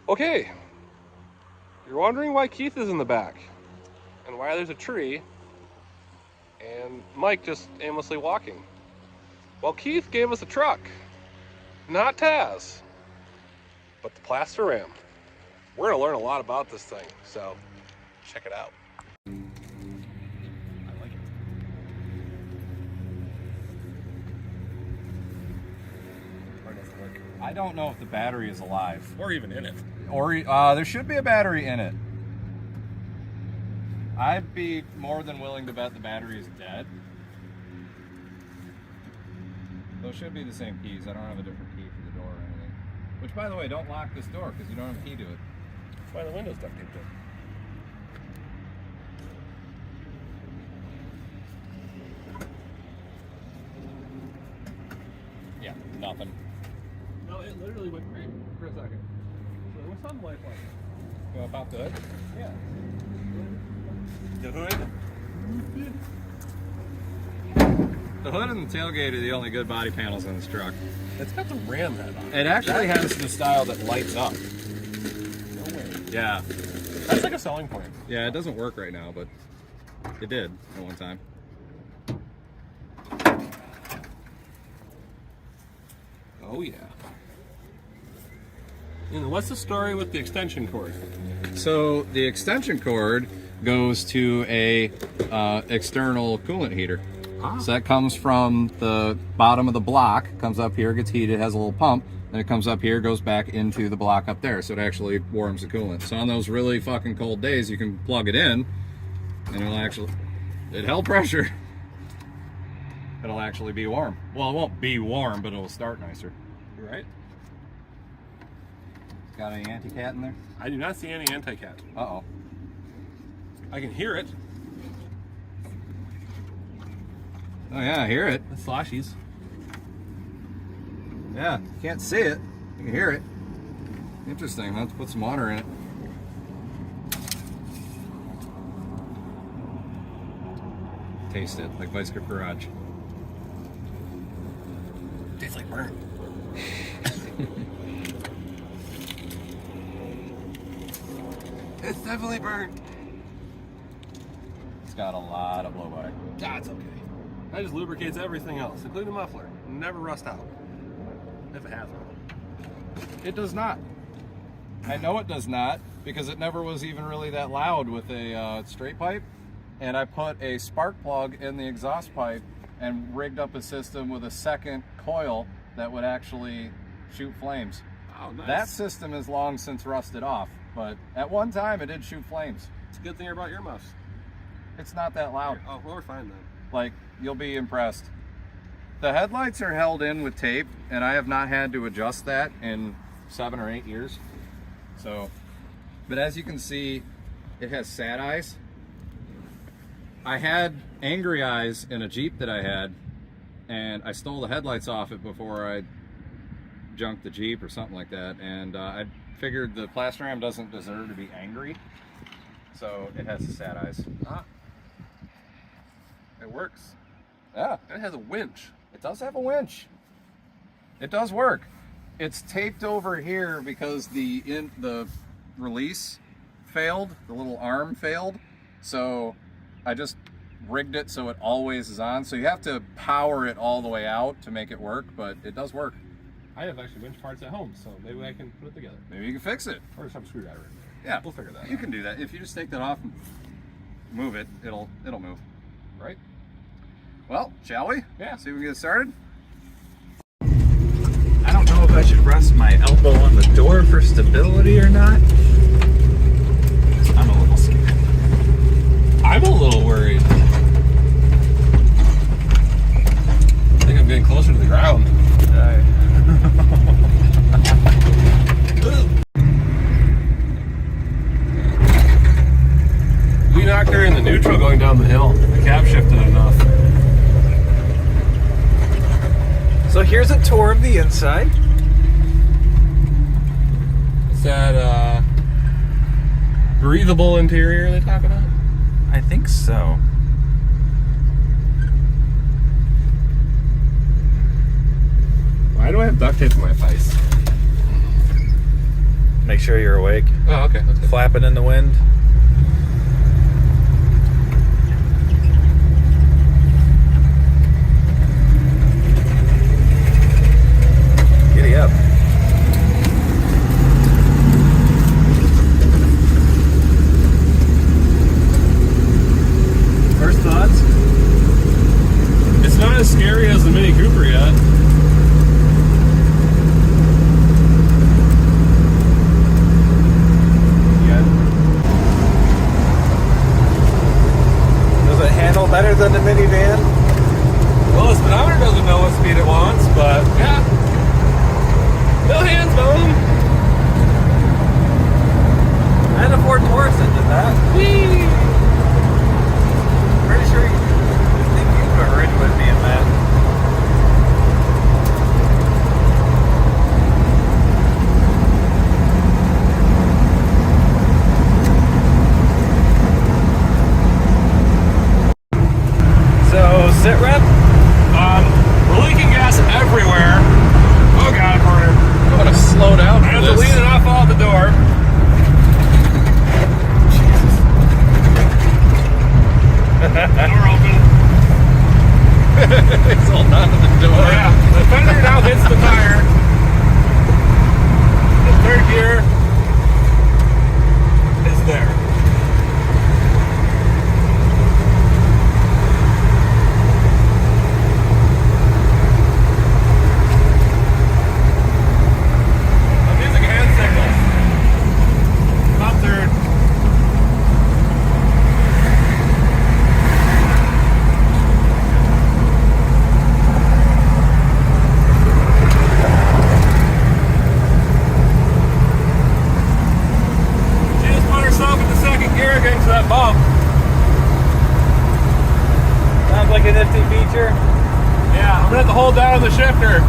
Okay, you're wondering why Keith is in the back and why there's a tree and Mike just aimlessly walking. Well, Keith gave us a truck, not Taz, but the Plaster Ram. We're gonna learn a lot about this thing, so check it out. I like it. Or does it work? I don't know if the battery is alive. Or even in it. Or there should be a battery in it. I'd be more than willing to bet the battery is dead. Those should be the same keys. I don't have a different key for the door or anything. Which, by the way, don't lock this door because you don't have a key to it. That's why the window's duct taped in. Yeah, nothing. No, it literally went great for a second. So there was some life like it. Go about the hood? Yeah. The hood? The hood and the tailgate are the only good body panels on this truck. It's got the Ram head on it. It actually has the style that lights up. No way. Yeah. That's like a selling point. Yeah, it doesn't work right now, but it did at one time. Oh yeah. And what's the story with the extension cord? So the extension cord goes to a external coolant heater. Ah. So that comes from the bottom of the block, comes up here, gets heated, has a little pump, then it comes up here, goes back into the block up there, so it actually warms the coolant. So on those really fucking cold days, you can plug it in, and it held pressure. It'll actually be warm. Well, it won't be warm, but it'll start nicer. You're right. Got any anti-cat in there? I do not see any anti-cat. Uh-oh. I can hear it. Oh yeah, I hear it. The sloshies. Yeah, you can't see it. You can hear it. Interesting. Let's put some water in it. Taste it, like Bicycle Garage. Tastes like burnt. It's definitely burnt. It's got a lot of blow by. That's okay. That just lubricates everything else, including the muffler. Never rust out. If it hasn't. It does not. I know it does not because it never was even really that loud with a straight pipe. And I put a spark plug in the exhaust pipe and rigged up a system with a second coil that would actually shoot flames. Oh, nice. That system is long since rusted off, but at one time it did shoot flames. It's a good thing about earmuffs. It's not that loud. Oh, well, we're fine then. Like, you'll be impressed. The headlights are held in with tape, and I have not had to adjust that in 7 or 8 years. So, but as you can see, it has sad eyes. I had angry eyes in a Jeep that I had, and I stole the headlights off it before I junked the Jeep or something like that. And I figured the Plaster Ram doesn't deserve to be angry, so it has the sad eyes. Ah. It works. Yeah. And it has a winch. It does have a winch. It does work. It's taped over here because the release failed, the little arm failed. So I just rigged it so it always is on. So you have to power it all the way out to make it work, but it does work. I have actually winch parts at home, so maybe I can put it together. Maybe you can fix it. Or just have a screwdriver. Yeah, We'll figure that out. You can do that. If you just take that off and move it, it'll move. Right? Well, shall we? Yeah. See if we can get started? I don't know if I should rest my elbow on the door for stability or not. I'm a little scared. I'm a little worried. I think I'm getting closer to the ground. We knocked her in the neutral going down the hill. The cab shifted enough. So here's a tour of the inside. Is that breathable interior they talk about? I think so. Why do I have duct tape in my face? Make sure you're awake. Oh, okay. That's good. Flapping in the wind. Giddy up. First thoughts? It's not as scary as the Mini Cooper yet. Does it handle better than the minivan? Well, the speedometer doesn't know what speed it wants, but yeah. No hands, boom. I had a Ford Taurus that did that. Whee! Pretty sure I think you were ridden with me in that. So, sit rep? We're leaking gas everywhere. Oh god, corner. I'm gonna slow down I for have to this. lean it off out the door. Door open. It's holding on to the door. Oh yeah, the fender now hits the tire. The third gear is there. I'm using hand signals. About third. She just put herself in the second gear against that bump. Sounds like a nifty feature. Yeah, I'm gonna have to hold down the shifter.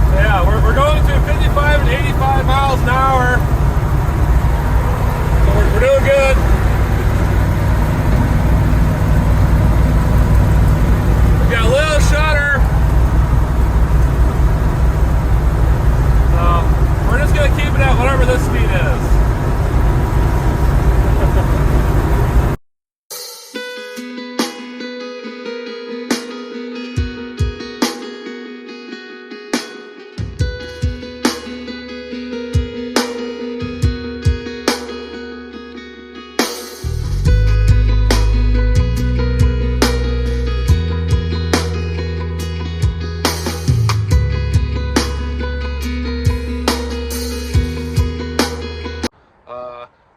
So yeah, we're going to 55 and 85 miles an hour. So we're doing good. We got a little shudder. So we're just gonna keep it at whatever this speed is.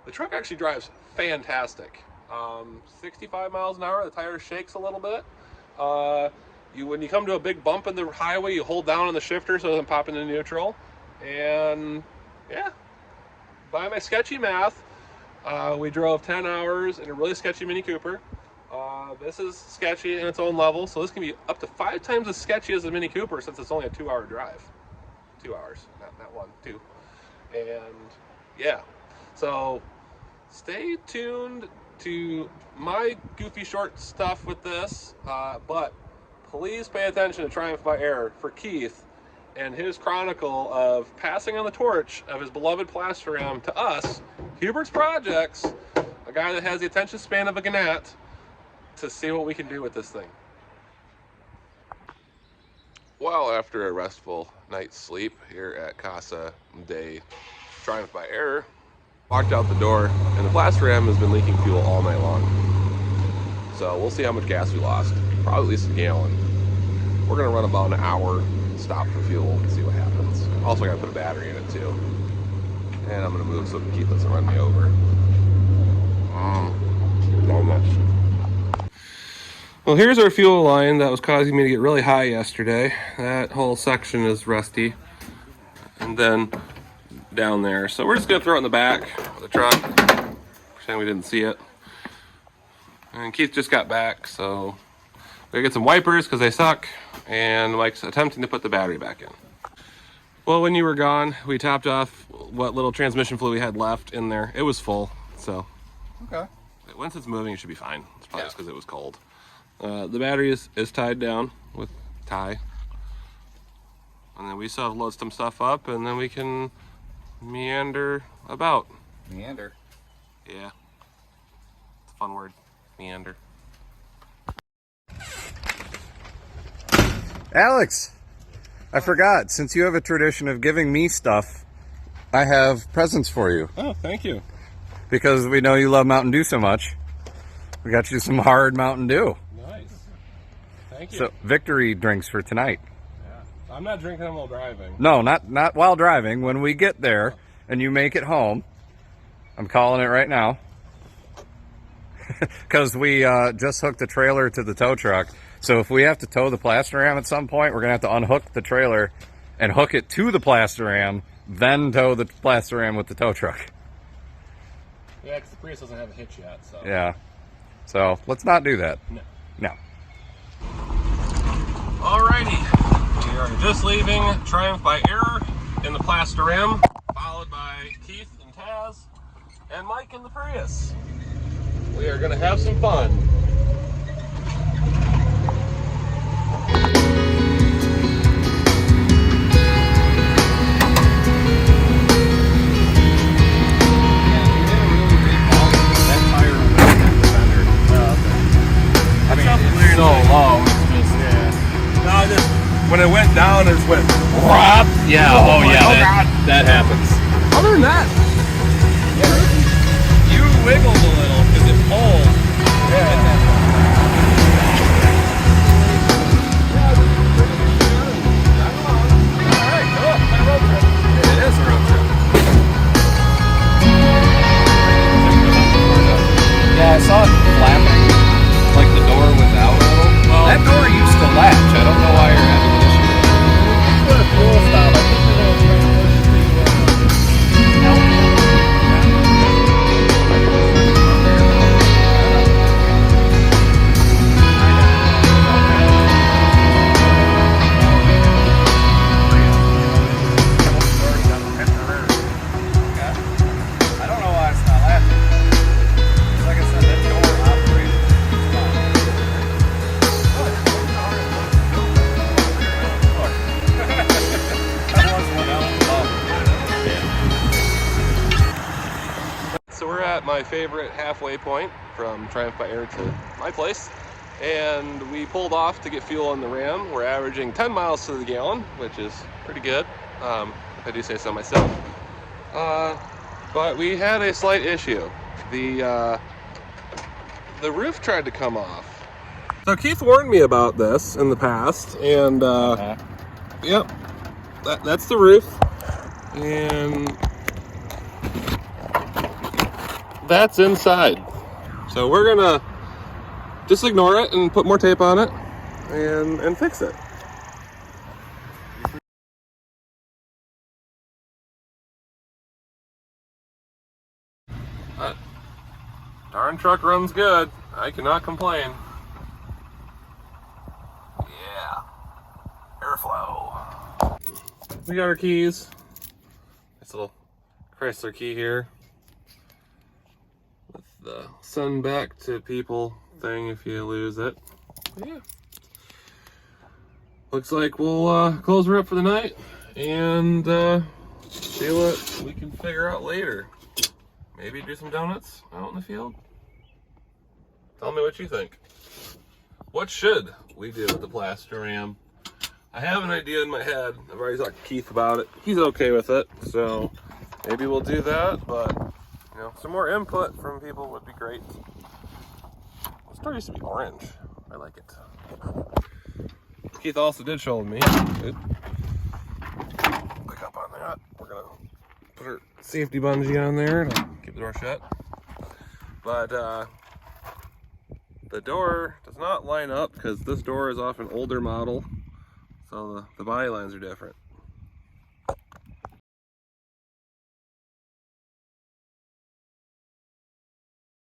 The truck actually drives fantastic. 65 miles an hour, the tire shakes a little bit. When you come to a big bump in the highway, you hold down on the shifter so it doesn't pop into neutral. And yeah, by my sketchy math, we drove 10 hours in a really sketchy Mini Cooper. This is sketchy in its own level, so this can be up to 5 times as sketchy as the Mini Cooper since it's only a 2-hour drive. 2 hours, not 1, 2. And yeah, so stay tuned to my goofy short stuff with this, but please pay attention to Triumph by Air for Keith and his chronicle of passing on the torch of his beloved Plastoram to us, Hubert's Projects, a guy that has the attention span of a gnat, to see what we can do with this thing. Well, after a restful night's sleep here at Casa de Triumph by Air, walked out the door, and the Plastoram has been leaking fuel all night long. So we'll see how much gas we lost. Probably at least a gallon. We're gonna run about an hour, stop for fuel, and see what happens. Also, I gotta put a battery in it too. And I'm gonna move so Keith doesn't run me over. Well, here's our fuel line that was causing me to get really high yesterday. That whole section is rusty. And then down there. So we're just gonna throw it in the back of the truck. Pretend we didn't see it. And Keith just got back, so we gotta get some wipers because they suck. And Mike's attempting to put the battery back in. Well, when you were gone, we topped off what little transmission fluid we had left in there. It was full, so. Okay. Once it's moving, it should be fine. It's probably just because it was cold. The battery is tied down with tie. and then we still have to load some stuff up, and then we can meander about. Meander. Yeah. It's a fun word. Meander. Alex, I forgot. Since you have a tradition of giving me stuff, I have presents for you. Oh, thank you. Because we know you love Mountain Dew so much, we got you some hard Mountain Dew. Nice. Thank you. So, victory drinks for tonight. Yeah. I'm not drinking them while driving. No, not while driving. When we get there and you make it home, I'm calling it right now. Because we just hooked the trailer to the tow truck. So if we have to tow the Plaster-Ram at some point, we're going to have to unhook the trailer and hook it to the Plaster-Ram, then tow the Plaster-Ram with the tow truck. Yeah, because the Prius doesn't have a hitch yet, so. Yeah. So let's not do that. No. No. Alrighty. We are just leaving Triumph by Error in the Plaster-Ram, followed by Keith and Taz, and Mike in the Prius. We are going to have some fun. So low, it's just, yeah. No, just, when it went down, it just went, whop. Yeah, oh yeah, that happens. Other than that, You wiggled a little because it pulled. It is a road trip. Yeah, I saw it flapping, like the door without a little. Well, that door used to latch. I don't know why you're having an issue with it. put a full stop. I think they're going to try to I don't know why it's not latching. Like I said, that door operated. So we're at my favorite halfway point from Triumph by Air to my place, and we pulled off to get fuel on the Ram. We're averaging 10 miles to the gallon, which is pretty good, if I do say so myself. But we had a slight issue. The roof tried to come off. So Keith warned me about this in the past, and yep, that's the roof, and that's inside. So we're gonna just ignore it and put more tape on it and fix it. That darn truck runs good. I cannot complain. Yeah. Airflow. We got our keys. Nice little Chrysler key here. With the send back to people thing if you lose it. But yeah. Looks like we'll close her up for the night and see what we can figure out later. Maybe do some donuts out in the field. Tell me what you think. What should we do with the Plaster-Ram? I have an idea in my head. I've already talked to Keith about it. He's okay with it, so maybe we'll do that, but you know, some more input from people would be great. This door used to be orange. I like it. Keith also did show me. Good. Pick up on that. We're gonna put our safety bungee on there to keep the door shut. But the door does not line up because this door is off an older model, so the body lines are different.